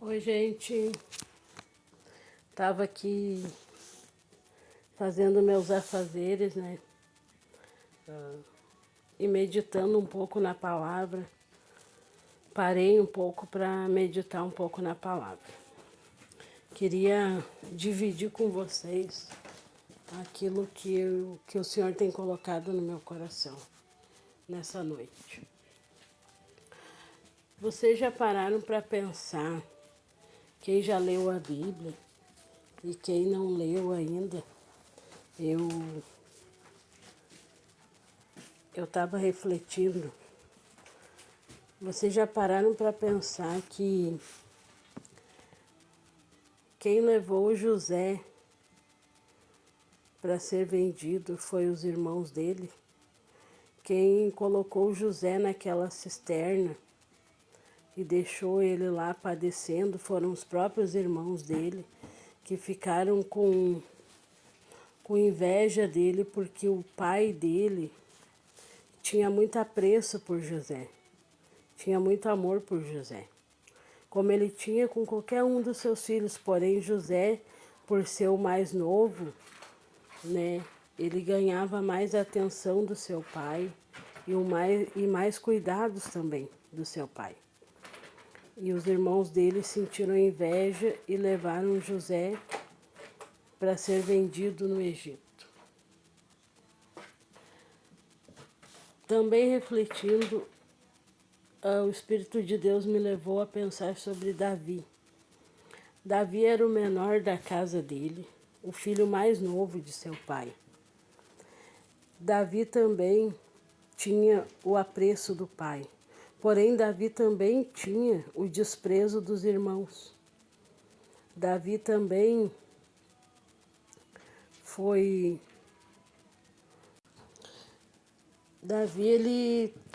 Oi, gente. Tava aqui fazendo meus afazeres, né? E meditando um pouco na palavra. Parei um pouco para meditar um pouco na palavra. Queria dividir com vocês aquilo que o Senhor tem colocado no meu coração nessa noite. Vocês já pararam para pensar, quem já leu a Bíblia e quem não leu ainda? Eu estava refletindo. Vocês já pararam para pensar que quem levou José para ser vendido foi os irmãos dele? Quem colocou José naquela cisterna e deixou ele lá padecendo foram os próprios irmãos dele, que ficaram com inveja dele porque o pai dele tinha muito apreço por José, tinha muito amor por José, como ele tinha com qualquer um dos seus filhos. Porém, José, por ser o mais novo, né, ele ganhava mais atenção do seu pai e mais cuidados também do seu pai. E os irmãos dele sentiram inveja e levaram José para ser vendido no Egito. Também refletindo, o Espírito de Deus me levou a pensar sobre Davi. Davi era o menor da casa dele, o filho mais novo de seu pai. Davi também tinha o apreço do pai, porém Davi também tinha o desprezo dos irmãos. Davi também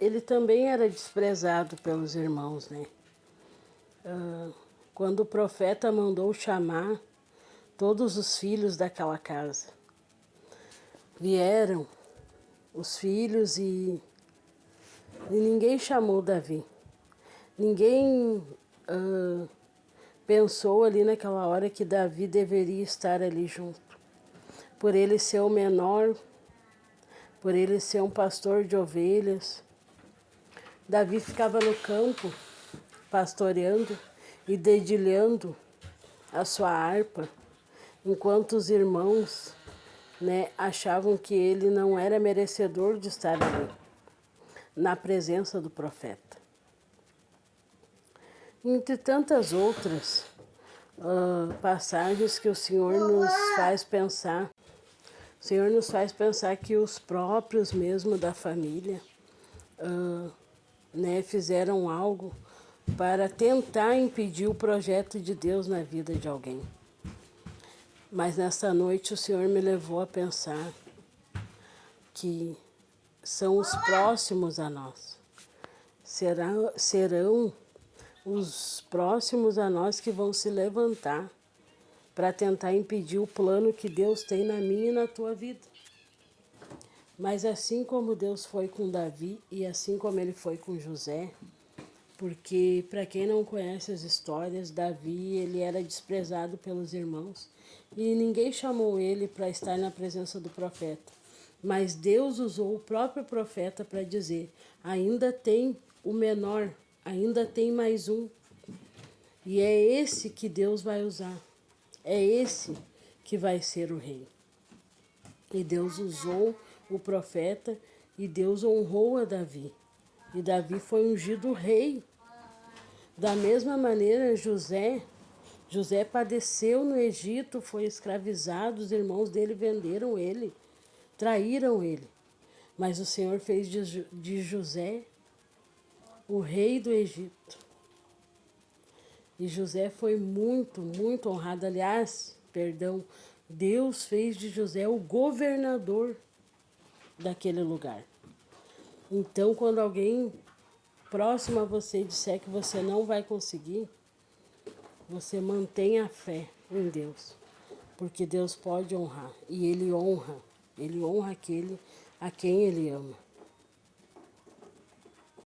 ele também era desprezado pelos irmãos, né? Quando o profeta mandou chamar todos os filhos daquela casa, vieram os filhos e ninguém chamou Davi. Ninguém pensou ali naquela hora que Davi deveria estar ali junto. Por ele ser o menor, por ele ser um pastor de ovelhas, Davi ficava no campo pastoreando e dedilhando a sua harpa, enquanto os irmãos, né, achavam que ele não era merecedor de estar ali, na presença do profeta. Entre tantas outras passagens que o Senhor nos faz pensar. O Senhor nos faz pensar que os próprios mesmo da família né, fizeram algo para tentar impedir o projeto de Deus na vida de alguém. Mas nessa noite o Senhor me levou a pensar que são os próximos a nós. Serão os próximos a nós que vão se levantar para tentar impedir o plano que Deus tem na minha e na tua vida. Mas assim como Deus foi com Davi e assim como ele foi com José, porque para quem não conhece as histórias, Davi ele era desprezado pelos irmãos e ninguém chamou ele para estar na presença do profeta. Mas Deus usou o próprio profeta para dizer: ainda tem o menor, ainda tem mais um. E é esse que Deus vai usar. É esse que vai ser o rei. E Deus usou o profeta e Deus honrou a Davi. E Davi foi ungido rei. Da mesma maneira, José padeceu no Egito, foi escravizado, os irmãos dele venderam ele, traíram ele. Mas o Senhor fez de José o rei do Egito. E José foi muito, muito honrado. Aliás, Deus fez de José o governador daquele lugar. Então, quando alguém próximo a você disser que você não vai conseguir, você mantenha a fé em Deus, porque Deus pode honrar, e Ele honra aquele a quem Ele ama.